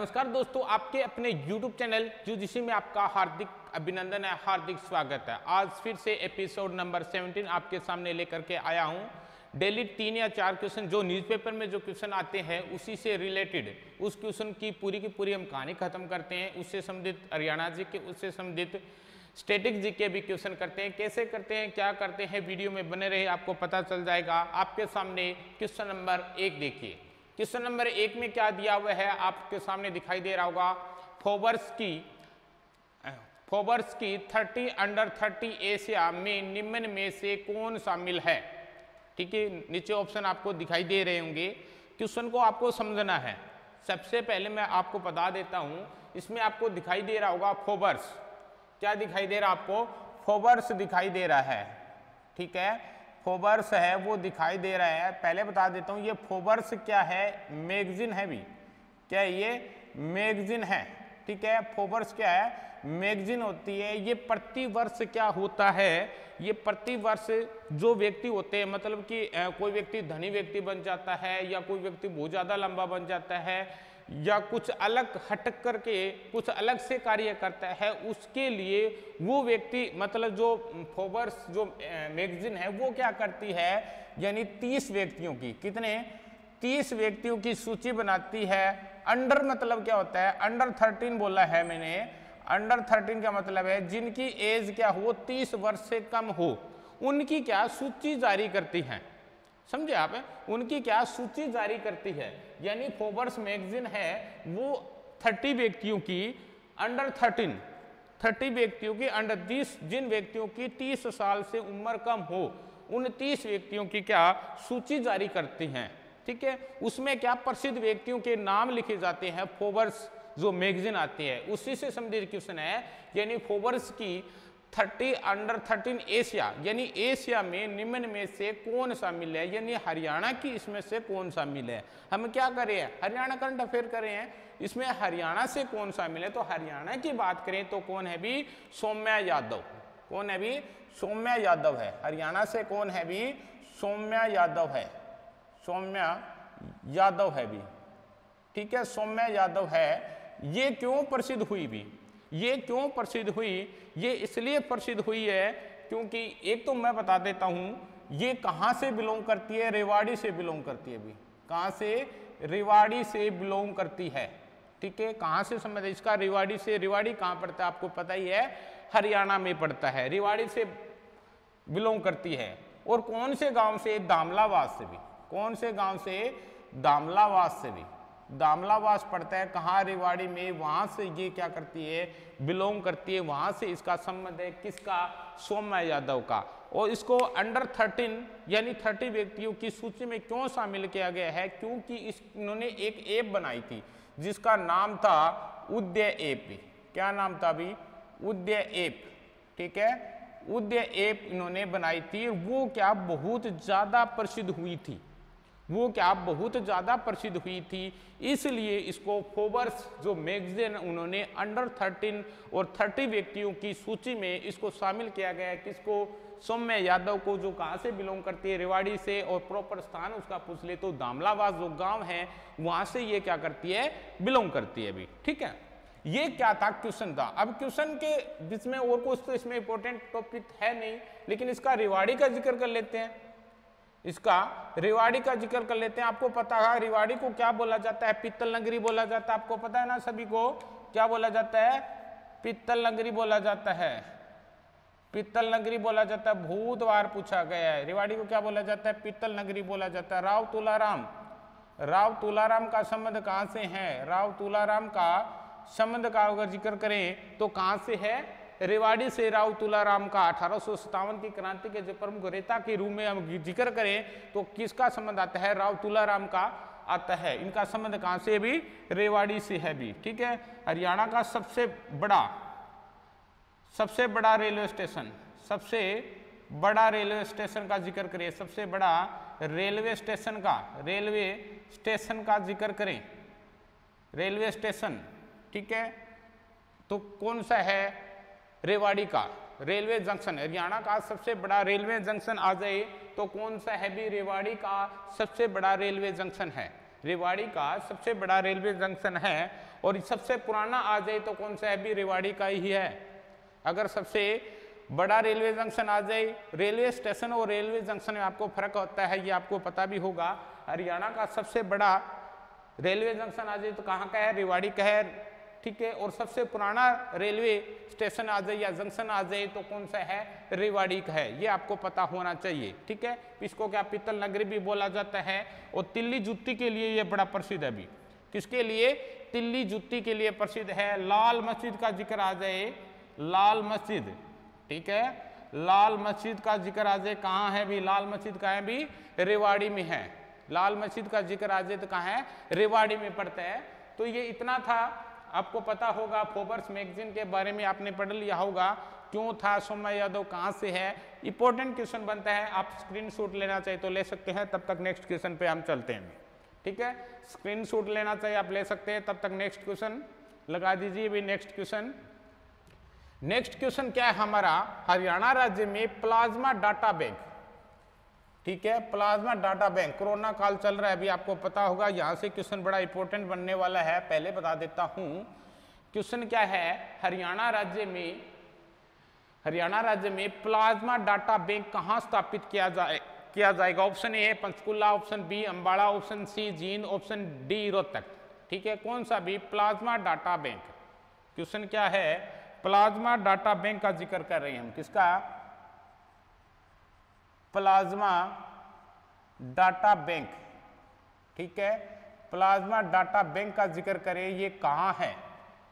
नमस्कार दोस्तों, आपके अपने YouTube चैनल यूजीसी में आपका हार्दिक अभिनंदन है, हार्दिक स्वागत है। आज फिर से एपिसोड नंबर 17 आपके सामने लेकर के आया हूं। डेली 3 या 4 क्वेश्चन जो न्यूज़पेपर में जो क्वेश्चन आते हैं उसी से रिलेटेड उस क्वेश्चन की पूरी हम कहानी खत्म करते हैं। उससे संबंधित हरियाणा जी के, उससे संबंधित स्टैटिक जी के भी क्वेश्चन करते हैं। कैसे करते हैं, क्या करते हैं, वीडियो में बने रहे, आपको पता चल जाएगा। आपके सामने क्वेश्चन नंबर 1 देखिए। क्वेश्चन नंबर 1 में क्या दिया हुआ है आपके सामने दिखाई दे रहा होगा। फोर्ब्स की 30 अंडर 30 एशिया में निम्न में से कौन शामिल है। ठीक है, नीचे ऑप्शन आपको दिखाई दे रहे होंगे। क्वेश्चन को आपको समझना है। सबसे पहले मैं आपको बता देता हूं, इसमें आपको दिखाई दे रहा होगा फोर्ब्स। क्या दिखाई दे रहा आपको? फोर्ब्स दिखाई दे रहा है। ठीक है, फोर्ब्स है वो दिखाई दे रहा है। पहले बता देता हूं, ये फोर्ब्स क्या है? मैगजीन है भी। क्या ये मैगजीन है? ठीक है, फोर्ब्स क्या है? मैगजीन होती है। ये प्रति वर्ष क्या होता है, ये प्रति वर्ष जो व्यक्ति होते हैं, मतलब कि कोई व्यक्ति धनी व्यक्ति बन जाता है या कोई व्यक्ति बहुत ज़्यादा लंबा बन जाता है या कुछ अलग हटक करके कुछ अलग से कार्य करता है, उसके लिए वो व्यक्ति, मतलब जो फोर्ब्स जो मैगजीन है वो क्या करती है, यानी 30 व्यक्तियों की, कितने 30 व्यक्तियों की सूची बनाती है। अंडर मतलब क्या होता है? अंडर 13 बोला है मैंने। अंडर 13 का मतलब है जिनकी एज क्या हो, 30 वर्ष से कम हो, उनकी क्या सूची जारी करती है। समझे आप? उनकी क्या सूची जारी करती है। यानी फोर्ब्स मैगजीन है वो 30 व्यक्तियों की अंडर 13, 30 व्यक्तियों की अंडर 30, जिन व्यक्तियों की 30 साल से उम्र कम हो, उन 30 व्यक्तियों की क्या सूची जारी करती हैं। ठीक है, उसमें क्या प्रसिद्ध व्यक्तियों के नाम लिखे जाते हैं। फोर्ब्स जो मैगजीन आती है उसी से संबंधित क्वेश्चन है। यानी फोर्ब्स की 30 अंडर 13 एशिया, यानी एशिया में निम्न में से कौन शामिल है, यानी हरियाणा की इसमें से कौन शामिल है। हम क्या कर रहे हैं? हरियाणा करंट अफेयर कर रहे हैं। इसमें हरियाणा से कौन शामिल है, तो हरियाणा की बात करें तो कौन है भी? सौम्या यादव। कौन है भी? सौम्या यादव है। हरियाणा से कौन है भी? सौम्या यादव है। सौम्या यादव है भी। ठीक है, सौम्या यादव है। ये क्यों प्रसिद्ध हुई भी? ये क्यों प्रसिद्ध हुई? ये इसलिए प्रसिद्ध हुई है क्योंकि एक तो मैं बता देता हूं, ये कहां से बिलोंग करती है? रेवाड़ी से बिलोंग करती है भी। कहां से? रेवाड़ी से बिलोंग करती है। ठीक है, कहां से समझ? इसका रेवाड़ी से, रेवाड़ी कहां पड़ता है आपको पता ही है, हरियाणा में पड़ता है। रेवाड़ी से बिलोंग करती है। और कौन से गांव से? दामलावास से भी। कौन से गांव से? दामलावास से भी। दामलावास पड़ता है कहाँ? रेवाड़ी में। वहां से ये क्या करती है? बिलोंग करती है। वहां से इसका संबंध है किसका? सौम्या यादव का। और इसको अंडर 13 यानी 30 व्यक्तियों की सूची में क्यों शामिल किया गया है? क्योंकि इन्होंने एक ऐप बनाई थी जिसका नाम था उदय ऐप। क्या नाम था अभी? उदय ऐप। ठीक है, उदय ऐप इन्होंने बनाई थी। वो क्या बहुत ज्यादा प्रसिद्ध हुई थी, वो क्या बहुत ज़्यादा प्रसिद्ध हुई थी, इसलिए इसको फोर्ब्स जो मैगजीन उन्होंने अंडर 13 और 30 व्यक्तियों की सूची में इसको शामिल किया गया है। किसको? सौम्या यादव को, जो कहाँ से बिलोंग करती है? रेवाड़ी से। और प्रॉपर स्थान उसका पूछ ले तो दामलावास जो गांव है वहाँ से ये क्या करती है? बिलोंग करती है भी। ठीक है, ये क्या था? क्वेश्चन था। अब क्वेश्चन के बीच में और कुछ तो इसमें इंपॉर्टेंट टॉपिक है नहीं, लेकिन इसका रेवाड़ी का जिक्र कर लेते हैं। इसका रेवाड़ी का जिक्र कर लेते हैं। आपको पता है रेवाड़ी को क्या बोला जाता है? पित्तल नगरी बोला जाता है। आपको पता है ना सभी को? क्या बोला जाता है? पित्तल नगरी बोला जाता है। पित्तल नगरी बोला जाता है। बहुत बार पूछा गया है। रेवाड़ी को क्या बोला जाता है? पित्तल नगरी बोला जाता है। राव तुलाराम, राव तुलाराम का संबंध कहाँ से है? राव तुलाराम का संबंध का अगर जिक्र करें तो कहाँ से है? रेवाड़ी से। राव तुलाराम का 1857 की क्रांति के जो प्रमुख नेता के रूप में हम जिक्र करें तो किसका संबंध आता है? राव तुलाराम का आता है। इनका संबंध कहां से भी? रेवाड़ी से है भी। ठीक है, हरियाणा का सबसे बड़ा रेलवे स्टेशन, सबसे बड़ा रेलवे स्टेशन का जिक्र करें, सबसे बड़ा रेलवे स्टेशन का जिक्र करें, रेलवे स्टेशन। ठीक है, तो कौन सा है? रेवाड़ी का रेलवे जंक्शन। हरियाणा का सबसे बड़ा रेलवे जंक्शन आ जाए तो कौन सा है भी? रेवाड़ी का सबसे बड़ा रेलवे जंक्शन है। रेवाड़ी का सबसे बड़ा रेलवे जंक्शन है। और सबसे पुराना आ जाए तो कौन सा है भी? रेवाड़ी का ही है। अगर सबसे बड़ा रेलवे जंक्शन आ जाए, रेलवे स्टेशन और रेलवे जंक्शन में आपको फर्क होता है, ये आपको पता भी होगा। हरियाणा का सबसे बड़ा रेलवे जंक्शन आ जाए तो कहाँ का है? रेवाड़ी का है, ठीक है। और सबसे पुराना रेलवे स्टेशन आ जाए या जंक्शन आ जाए तो कौन सा है? रेवाड़ी का है, ये आपको पता होना चाहिए, ठीक है। इसको क्या पीतल नगरी भी बोला जाता है। और तिल्ली जुत्ती के लिए ये बड़ा प्रसिद्ध है अभी। किसके लिए? तिल्ली जुत्ती के लिए प्रसिद्ध है। लाल मस्जिद का जिक्र आ जाए, लाल मस्जिद, ठीक है, लाल मस्जिद का जिक्र आ जाए, कहाँ है भी? लाल मस्जिद कहाँ है भी? रेवाड़ी में है। लाल मस्जिद का जिक्र आ जाए तो कहाँ है? रेवाड़ी में पड़ता है। तो ये इतना था, आपको पता होगा। फोर्ब्स मैगजीन के बारे में आपने पढ़ लिया होगा, क्यों था, सौम्या यादव कहाँ से है। इंपॉर्टेंट क्वेश्चन बनता है, आप स्क्रीनशॉट लेना चाहिए तो ले सकते हैं। तब तक नेक्स्ट क्वेश्चन पे हम चलते हैं, ठीक है। स्क्रीनशॉट लेना चाहिए आप ले सकते हैं। तब तक नेक्स्ट क्वेश्चन लगा दीजिए भी। नेक्स्ट क्वेश्चन, नेक्स्ट क्वेश्चन क्या है हमारा? हरियाणा राज्य में प्लाज्मा डाटा बैंक, ठीक है, प्लाज्मा डाटा बैंक। कोरोना काल चल रहा है अभी, आपको पता होगा। यहाँ से क्वेश्चन बड़ा इंपॉर्टेंट बनने वाला है, पहले बता देता हूँ। क्वेश्चन क्या है? हरियाणा राज्य में प्लाज्मा डाटा बैंक कहाँ स्थापित किया जाएगा? ऑप्शन ए है Panchkula, option B Ambala, option C Jind, option D Rohtak, ठीक है। कौन सा भी? Plasma data bank. क्वेश्चन क्या है? प्लाज्मा डाटा बैंक का जिक्र कर रहे हैं हम। किसका? प्लाज्मा डाटा बैंक, ठीक है। प्लाज्मा डाटा बैंक का जिक्र करें, ये कहाँ है,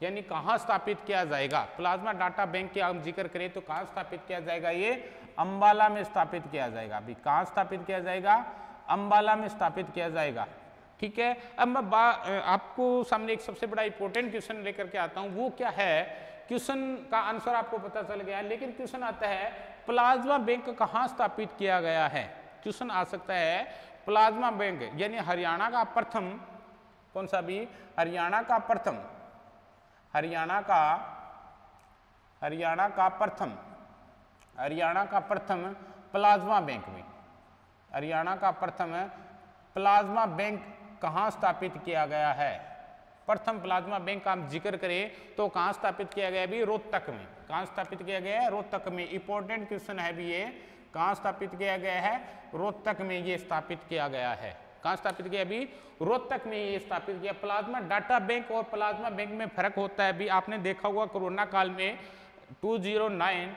यानी कहाँ स्थापित किया जाएगा? प्लाज्मा डाटा बैंक के हम जिक्र करें तो कहाँ स्थापित किया जाएगा? ये अम्बाला में स्थापित किया जाएगा। अभी कहाँ स्थापित किया जाएगा? अम्बाला में स्थापित किया जाएगा, ठीक है। अब मैं आपको सामने एक सबसे बड़ा इंपॉर्टेंट क्वेश्चन लेकर के आता हूँ। वो क्या है? क्वेश्चन का आंसर आपको पता चल गया, लेकिन क्वेश्चन आता है प्लाज्मा बैंक कहाँ स्थापित किया गया है? क्वेश्चन आ सकता है प्लाज्मा बैंक, यानी हरियाणा का प्रथम कौन सा भी? हरियाणा का प्रथम प्लाज्मा बैंक में, हरियाणा का प्रथम प्लाज्मा बैंक कहाँ स्थापित किया गया है? प्रथम प्लाज्मा बैंक का हम जिक्र करें तो कहाँ स्थापित किया गया? भी रोहतक में। कहाँ स्थापित किया गया है? रोहतक में। इंपॉर्टेंट क्वेश्चन है भी ये, कहाँ स्थापित किया गया है? रोहतक में ये स्थापित किया गया है। कहाँ स्थापित किया? अभी रोहतक में ये स्थापित किया। प्लाज्मा डाटा बैंक और प्लाज्मा बैंक में फर्क होता है। अभी आपने देखा होगा कोरोना काल में 2.09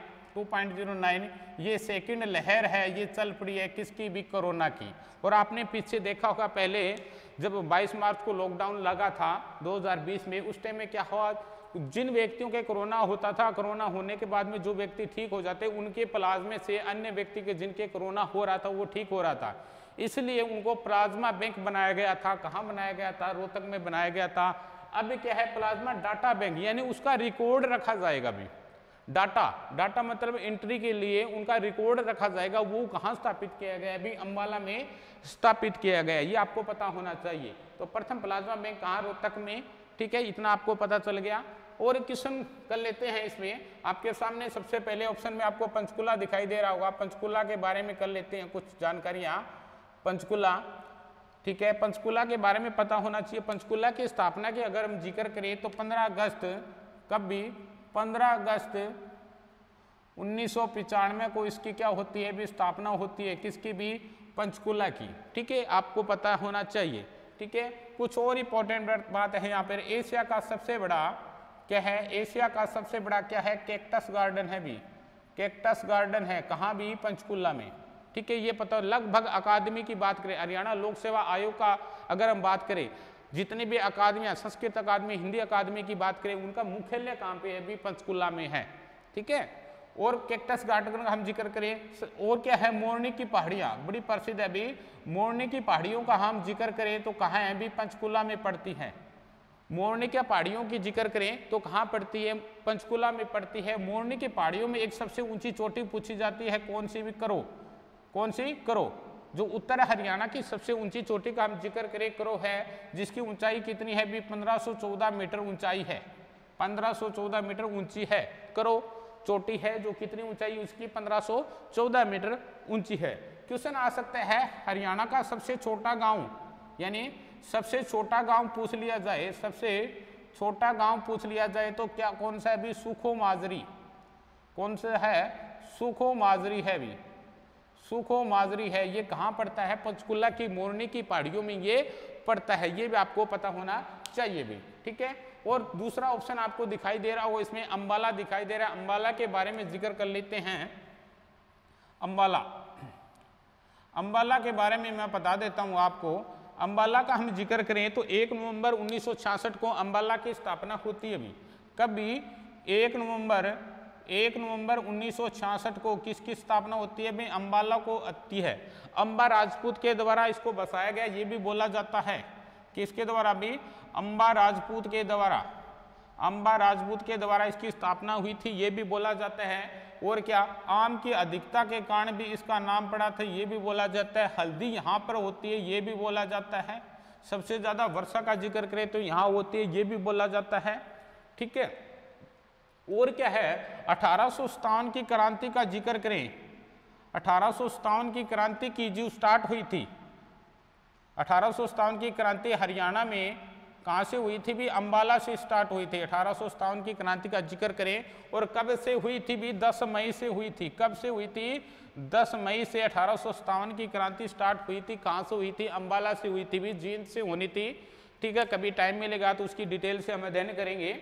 ये सेकंड लहर है, ये चल पड़ी है किसकी? भी कोरोना की। और आपने पीछे देखा होगा पहले जब 22 मार्च को लॉकडाउन लगा था 2020 में, उस टाइम में क्या हुआ? जिन व्यक्तियों के कोरोना होता था, कोरोना होने के बाद में जो व्यक्ति ठीक हो जाते, उनके प्लाज्मे से अन्य व्यक्ति के जिनके कोरोना हो रहा था वो ठीक हो रहा था। इसलिए उनको प्लाज्मा बैंक बनाया गया था। कहाँ बनाया गया था? रोहतक में बनाया गया था। अब क्या है? प्लाज्मा डाटा बैंक, यानी उसका रिकॉर्ड रखा जाएगा। भी डाटा मतलब एंट्री के लिए उनका रिकॉर्ड रखा जाएगा। वो कहाँ स्थापित किया गया? अभी अम्बाला में स्थापित किया गया, ये आपको पता होना चाहिए। तो प्रथम प्लाज्मा बैंक कहाँ? रोहतक में, ठीक है। इतना आपको पता चल गया। और क्वेश्चन कर लेते हैं इसमें। आपके सामने सबसे पहले ऑप्शन में आपको पंचकुला दिखाई दे रहा होगा, पंचकुला के बारे में कर लेते हैं कुछ जानकारियाँ। पंचकुला, ठीक है, पंचकुला के बारे में पता होना चाहिए। पंचकुला की स्थापना की अगर हम जिक्र करें तो 15 अगस्त, कब भी? 15 अगस्त 1995 को इसकी क्या होती है? भी स्थापना होती है। किसकी? भी पंचकुला की, ठीक है, आपको पता होना चाहिए, ठीक है। कुछ और इंपॉर्टेंट बात है यहाँ पर। एशिया का सबसे बड़ा क्या है? एशिया का सबसे बड़ा क्या है? कैक्टस गार्डन है। भी कैक्टस गार्डन है कहाँ? भी पंचकुला में, ठीक है। ये पता लगभग अकादमी की बात करें, हरियाणा लोक सेवा आयोग का अगर हम बात करें, जितनी भी अकादमियाँ, संस्कृत अकादमी, हिंदी अकादमी की बात करें, उनका मुख्यालय कहाँ पे है? भी पंचकुला में है, ठीक है। और कैक्टस गार्डन का हम जिक्र करें, और क्या है? मोरनी की पहाड़ियाँ बड़ी प्रसिद्ध है। भी मोरनी की पहाड़ियों का हम जिक्र करें तो कहाँ है? भी पंचकुला में पड़ती है। मोरनी की पहाड़ियों की जिक्र करें तो कहाँ पड़ती है? पंचकुला में पड़ती है। मोरनी की पहाड़ियों में एक सबसे ऊंची चोटी पूछी जाती है, कौन सी? भी करो। कौन सी? करो। जो उत्तर हरियाणा की सबसे ऊंची चोटी का हम जिक्र करें, करो है, जिसकी ऊंचाई कितनी है? भी 1514 मीटर ऊंचाई है। 1514 मीटर ऊंची है। करो चोटी है जो कितनी ऊंचाई? उसकी 1514 मीटर ऊंची है। क्वेश्चन आ सकता है हरियाणा का सबसे छोटा गांव, यानी सबसे छोटा गांव पूछ लिया जाए, सबसे छोटा गांव पूछ लिया जाए तो क्या कौन सा है भी? सुखो माजरी। कौन सा है? सुखो माजरी है भी, सुखो माजरी है। ये कहाँ पड़ता है? पंचकुला की मोरनी की पहाड़ियों में ये पड़ता है, ये भी आपको पता होना चाहिए भी, ठीक है। और दूसरा ऑप्शन आपको दिखाई दे रहा हो, इसमें अंबाला दिखाई दे रहा है। अंबाला के बारे में जिक्र कर लेते हैं। अंबाला, अंबाला के बारे में मैं बता देता हूं आपको। अंबाला का हम जिक्र करें तो 1 नवंबर 1966 को अंबाला की स्थापना होती है अभी। कभी 1 नवंबर 1966 को किसकी स्थापना होती है भाई? अंबाला को आती है। अंबा राजपूत के द्वारा इसको बसाया गया, ये भी बोला जाता है। किसके द्वारा भी? अंबा राजपूत के द्वारा, अंबा राजपूत के द्वारा इसकी स्थापना हुई थी, ये भी बोला जाता है। और क्या? आम की अधिकता के कारण भी इसका नाम पड़ा था, ये भी बोला जाता है। हल्दी यहाँ पर होती है, ये भी बोला जाता है। सबसे ज्यादा वर्षा का जिक्र करें तो यहाँ होती है, ये भी बोला जाता है, ठीक है। और क्या है? 1857 की क्रांति का जिक्र करें, 1857 की क्रांति की जो स्टार्ट हुई थी, 1857 की क्रांति हरियाणा में कहाँ से हुई थी भी? अंबाला से स्टार्ट हुई थी। 1857 की क्रांति का जिक्र करें और कब से हुई थी भी? 10 मई से हुई थी। कब से हुई थी? 10 मई से 1857 की क्रांति स्टार्ट हुई थी। कहाँ से हुई थी? अंबाला से हुई थी भी, जींद से होनी थी, ठीक है। कभी टाइम मिलेगा तो उसकी डिटेल से हम अध्ययन करेंगे,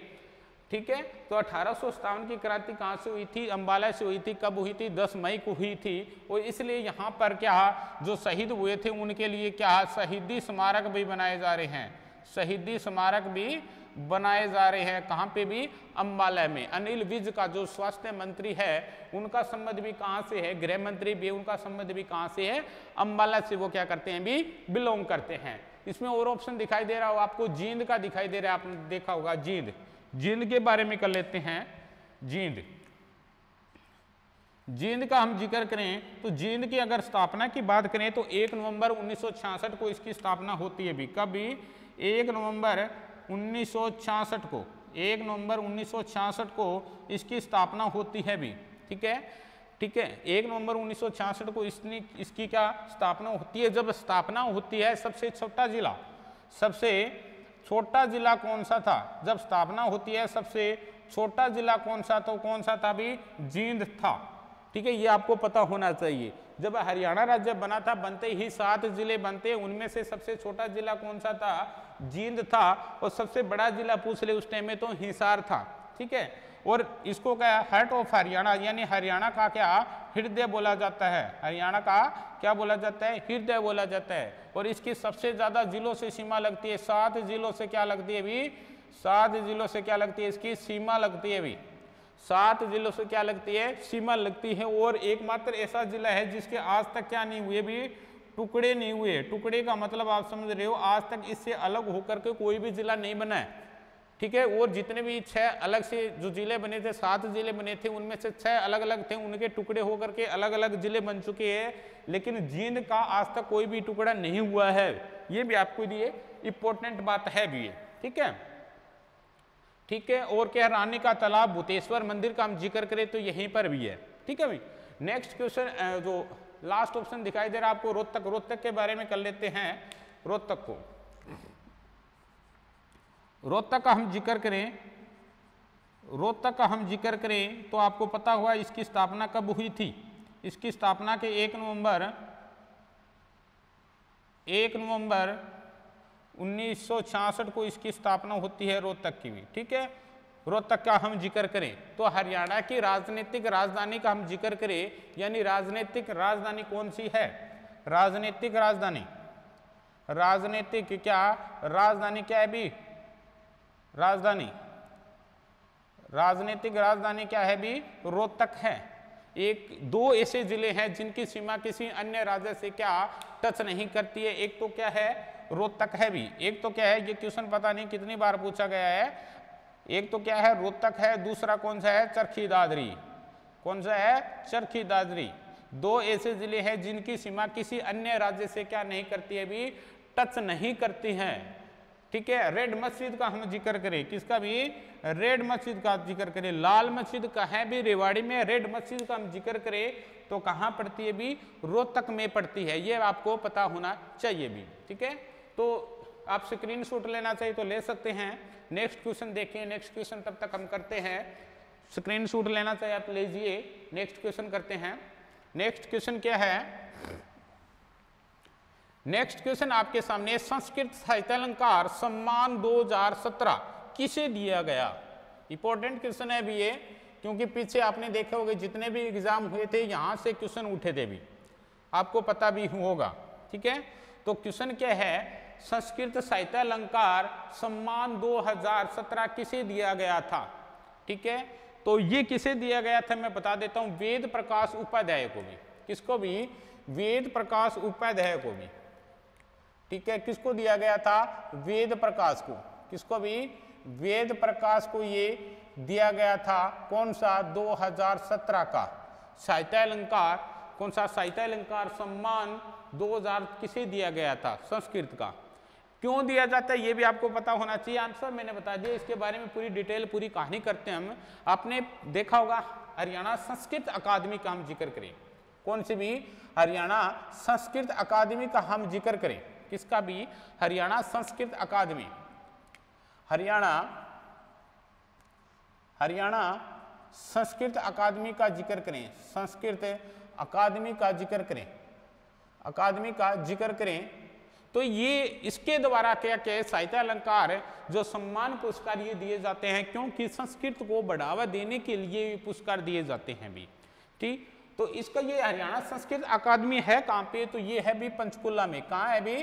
ठीक है। तो 1857 की क्रांति कहाँ से हुई थी? अंबाला से हुई थी। कब हुई थी? 10 मई को हुई थी। और इसलिए यहाँ पर क्या, जो शहीद हुए थे उनके लिए क्या, शहीदी स्मारक भी बनाए जा रहे हैं, शहीदी स्मारक भी बनाए जा रहे हैं। कहाँ पे भी? अंबाला में। अनिल विज का जो स्वास्थ्य मंत्री है उनका संबंध भी कहाँ से है? गृह मंत्री भी, उनका संबंध भी कहाँ से है? अंबाला से वो क्या करते हैं भी? बिलोंग करते हैं। इसमें और ऑप्शन दिखाई दे रहा हो आपको, जींद का दिखाई दे रहा है, आपने देखा होगा जींद। जींद के बारे में कर लेते हैं। जींद, जींद का हम जिक्र करें तो जींद की अगर स्थापना की बात करें तो 1 नवंबर 1966 को इसकी स्थापना होती है भी। कभी? 1 नवंबर 1966 को, 1 नवंबर 1966 को इसकी स्थापना होती है भी, ठीक है, ठीक है। 1 नवंबर 1966 को इसकी क्या स्थापना होती है? जब स्थापना होती है, सबसे छोटा जिला, सबसे छोटा जिला कौन सा था? जब स्थापना होती है सबसे छोटा जिला कौन सा? तो कौन सा था भी? जींद था, ठीक है। ये आपको पता होना चाहिए। जब हरियाणा राज्य बना था, बनते ही 7 जिले बनते, उनमें से सबसे छोटा जिला कौन सा था? जींद था। और सबसे बड़ा जिला पूछ ले उस टाइम में तो हिसार था, ठीक है। और इसको क्या, हार्ट ऑफ हरियाणा, यानी हरियाणा का क्या, हृदय बोला जाता है। हरियाणा का क्या बोला जाता है? हृदय बोला जाता है। और इसकी सबसे ज्यादा जिलों से सीमा लगती है, 7 जिलों से क्या लगती है भी? 7 जिलों से क्या लगती है? इसकी सीमा लगती है भी, 7 जिलों से क्या लगती है? सीमा लगती है। और एकमात्र ऐसा जिला है जिसके आज तक क्या नहीं हुए भी? टुकड़े नहीं हुए। टुकड़े का मतलब आप समझ रहे हो, आज तक इससे अलग होकर के कोई भी जिला नहीं बना है, ठीक है। और जितने भी 6 अलग से जो जिले बने थे, 7 जिले बने थे, उनमें से 6 अलग अलग थे, उनके टुकड़े होकर के अलग अलग जिले बन चुके हैं। लेकिन जींद का आज तक कोई भी टुकड़ा नहीं हुआ है, ये भी आपके लिए इंपॉर्टेंट बात है भी, ठीक है, ठीक है। और क्या, रानी का तालाब, भूतेश्वर मंदिर का हम जिक्र करें तो यहीं पर भी है, ठीक है भाई। नेक्स्ट क्वेश्चन, जो लास्ट ऑप्शन दिखाई दे रहा है आपको, रोहतक। रोहतक के बारे में कर लेते हैं। रोहतक को, रोहतक का हम जिक्र करें, रोहतक का हम जिक्र करें तो आपको पता हुआ इसकी स्थापना कब हुई थी? इसकी स्थापना के 1 नवंबर 1966 को इसकी स्थापना होती है रोहतक की भी, ठीक है। रोहतक का हम जिक्र करें तो हरियाणा की राजनीतिक राजधानी का हम जिक्र करें, यानी राजनीतिक राजधानी कौन सी है? राजनीतिक राजधानी, राजनीतिक क्या राजधानी क्या है भी? राजधानी, राजनीतिक राजधानी क्या है भी? रोहतक है। 1-2 ऐसे जिले हैं जिनकी सीमा किसी अन्य राज्य से क्या टच नहीं करती है। एक तो क्या है? रोहतक है भी। एक तो क्या है, ये क्वेश्चन पता नहीं कितनी बार पूछा गया है। एक तो क्या है? रोहतक है। दूसरा कौन सा है? चरखी दादरी। कौन सा है? चरखी दादरी। 2 ऐसे जिले हैं जिनकी सीमा किसी अन्य राज्य से क्या नहीं करती है भी? टच नहीं करती हैं, ठीक है। रेड मस्जिद का हम जिक्र करें, किसका भी? रेड मस्जिद का जिक्र करें। लाल मस्जिद का है भी रेवाड़ी में। रेड मस्जिद का हम जिक्र करें तो कहाँ पड़ती है भी? रोहतक में पड़ती है। ये आपको पता होना चाहिए भी, ठीक है। तो आप स्क्रीनशॉट लेना चाहिए तो ले सकते हैं, नेक्स्ट क्वेश्चन देखिए। नेक्स्ट क्वेश्चन तब तक हम करते हैं, स्क्रीनशॉट लेना चाहिए आप लीजिए। नेक्स्ट क्वेश्चन करते हैं। नेक्स्ट क्वेश्चन क्या है? नेक्स्ट क्वेश्चन आपके सामने, संस्कृत साहित्यालंकार सम्मान 2017 किसे दिया गया? इंपॉर्टेंट क्वेश्चन है भी ये, क्योंकि पीछे आपने देखे होंगे जितने भी एग्जाम हुए थे यहां से क्वेश्चन उठे थे भी, आपको पता भी होगा। ठीक है, तो क्वेश्चन क्या है? संस्कृत साहित्यालंकार सम्मान 2017 किसे दिया गया था? ठीक है, तो ये किसे दिया गया था मैं बता देता हूं, वेद प्रकाश उपाध्याय को भी। किसको भी? वेद प्रकाश उपाध्याय को भी। ठीक है, किसको दिया गया था? वेद प्रकाश को। किसको भी? वेद प्रकाश को ये दिया गया था। कौन सा? 2017 का साहित्यालंकार। कौन सा? साहित्यालंकार सम्मान 2000 किसे दिया गया था? संस्कृत का। क्यों दिया जाता है ये भी आपको पता होना चाहिए। आंसर मैंने बता दिया, इसके बारे में पूरी डिटेल पूरी कहानी करते हैं हम। आपने देखा होगा हरियाणा संस्कृत अकादमी का हम जिक्र करें। कौन सी भी? हरियाणा संस्कृत अकादमी का हम जिक्र करें। किसका भी? हरियाणा संस्कृत अकादमी। हरियाणा संस्कृत अकादमी का जिक्र करें। संस्कृत अकादमी का जिक्र करें। अकादमी का जिक्र करें तो ये इसके द्वारा क्या क्या साहित्यालंकार जो सम्मान पुरस्कार ये दिए जाते हैं, क्योंकि संस्कृत को बढ़ावा देने के लिए ये पुरस्कार दिए जाते हैं भी। ठीक, तो इसका ये हरियाणा संस्कृत अकादमी है कहाँ पे? तो ये है भी पंचकुला में। कहाँ है भी?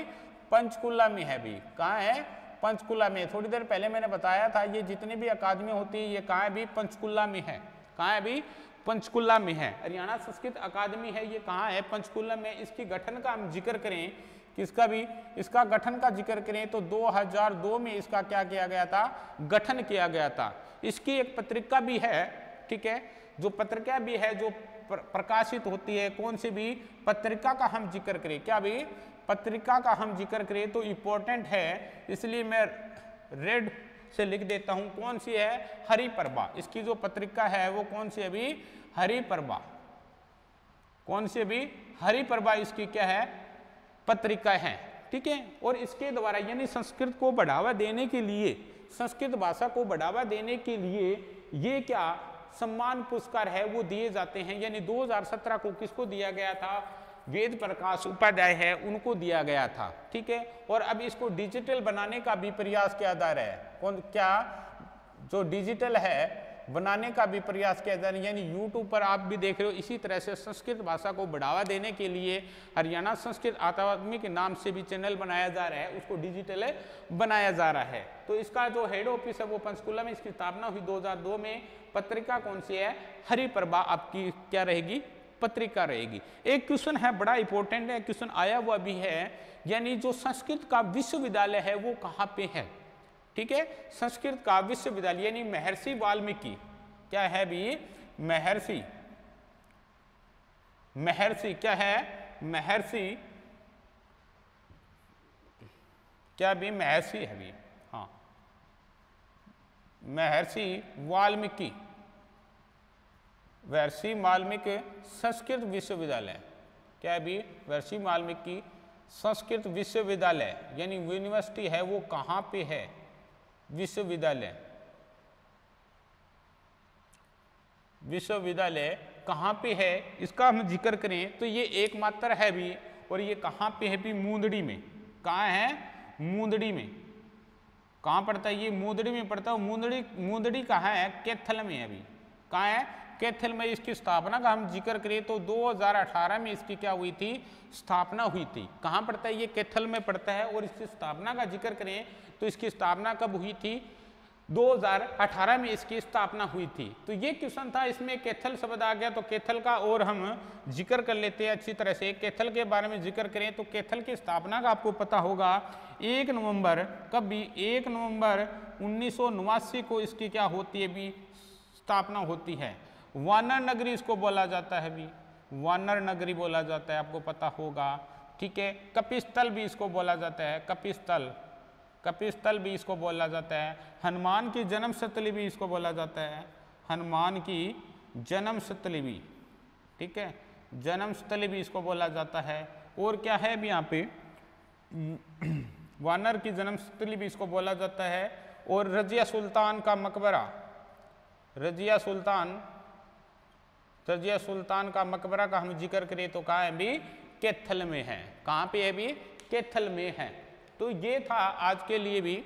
पंचकुला में है भी। कहाँ है? पंचकुला में। थोड़ी देर पहले मैंने बताया था ये जितनी भी अकादमी होती है ये कहाँ है भी? पंचकुला में है। कहाँ है भी? पंचकुला में है। हरियाणा संस्कृत अकादमी है, ये कहाँ है? पंचकुला में। इसकी गठन का हम जिक्र करें, किसका भी? इसका गठन का जिक्र करें तो 2002 में इसका क्या किया गया था? गठन किया गया था। इसकी एक पत्रिका भी है। ठीक है, जो पत्रिका भी है जो प्रकाशित होती है। कौन सी भी? पत्रिका का हम जिक्र करें। क्या भी? पत्रिका का हम जिक्र करें तो इंपॉर्टेंट है, इसलिए मैं रेड से लिख देता हूं। कौन सी है? हरिप्रभा। इसकी जो पत्रिका है वो कौन सी है भी? हरिप्रभा। कौन सी भी? हरिप्रभा इसकी क्या है? पत्रिका है। ठीक है, और इसके द्वारा यानी संस्कृत को बढ़ावा देने के लिए, संस्कृत भाषा को बढ़ावा देने के लिए ये क्या सम्मान पुरस्कार है वो दिए जाते हैं। यानी 2017 को किसको दिया गया था? वेद प्रकाश उपाध्याय है उनको दिया गया था। ठीक है, और अब इसको डिजिटल बनाने का भी प्रयास किया जा रहा है। कौन? क्या? जो डिजिटल है बनाने का भी प्रयास किया जा रहा है। यानी यूट्यूब पर आप भी देख रहे हो, इसी तरह से संस्कृत भाषा को बढ़ावा देने के लिए हरियाणा संस्कृत अकादमी के नाम से भी चैनल बनाया जा रहा है, उसको डिजिटल बनाया जा रहा है। तो इसका जो हेड ऑफिस है वो पंचकुला में, इसकी स्थापना हुई 2002 में। पत्रिका कौन सी है? हरिप्रभा आपकी क्या रहेगी? पत्रिका रहेगी। एक क्वेश्चन है बड़ा इंपॉर्टेंट है, क्वेश्चन आया हुआ भी है, यानी जो संस्कृत का विश्वविद्यालय है वो कहाँ पे है? ठीक है, संस्कृत का विश्वविद्यालय यानी महर्षि वाल्मीकि। क्या है भी? महर्षि। महर्षि क्या है? महर्षि क्या भी? महर्षि है भी। हाँ, महर्षि वाल्मीकि। महर्षि वाल्मीकि संस्कृत विश्वविद्यालय। क्या है भी? महर्षि वाल्मीकि संस्कृत विश्वविद्यालय यानी यूनिवर्सिटी है वो कहाँ पे है? विश्वविद्यालय। विश्वविद्यालय कहाँ पे है इसका हम जिक्र करें तो ये एकमात्र है भी, और ये कहाँ पे है भी? मूंदड़ी में। कहाँ है? मूंदड़ी में। कहाँ पड़ता है ये? मूंदड़ी में पड़ता है। मूंदड़ी कहाँ है? कैथल में है अभी। कहाँ है? कैथल में। इसकी स्थापना का हम जिक्र करें तो 2018 में इसकी क्या हुई थी? स्थापना हुई थी। कहाँ पड़ता है ये? कैथल में पड़ता है। और इसकी स्थापना का जिक्र करें तो इसकी स्थापना कब हुई थी? 2018 में इसकी स्थापना हुई थी। तो ये क्वेश्चन था, इसमें कैथल शब्द आ गया तो कैथल का और हम जिक्र कर लेते हैं अच्छी तरह से। कैथल के बारे में जिक्र करें तो कैथल की स्थापना का आपको पता होगा 1 नवंबर, कब भी? 1 नवंबर 1989 को इसकी क्या होती है भी? स्थापना होती है। वानर नगरी इसको बोला जाता है भी, वानर नगरी बोला जाता है, आपको पता होगा। ठीक है, कपिस्थल भी इसको बोला जाता है, कपिस्थल। कपिस्थल भी इसको बोला जाता है। हनुमान की जन्म स्थली भी इसको बोला जाता है, हनुमान की जन्म स्थली भी। ठीक है, जन्म स्थली भी इसको बोला जाता है। और क्या है भी यहाँ पे? वानर की जन्म स्थली भी इसको बोला जाता है। और रजिया सुल्तान का मकबरा, रजिया सुल्तान का मकबरा का हम जिक्र करें तो कहाँ है भी, कैथल में है। कहाँ पे है भी, कैथल में है। तो ये था आज के लिए भी।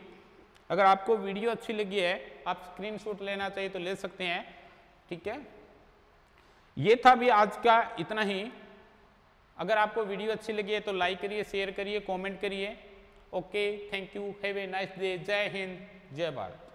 अगर आपको वीडियो अच्छी लगी है, आप स्क्रीनशॉट लेना चाहिए तो ले सकते हैं, ठीक है। ये था भी आज का इतना ही। अगर आपको वीडियो अच्छी लगी है तो लाइक करिए, शेयर करिए, कमेंट करिए। Okay, thank you, have a nice day. जय हिंद, जय भारत।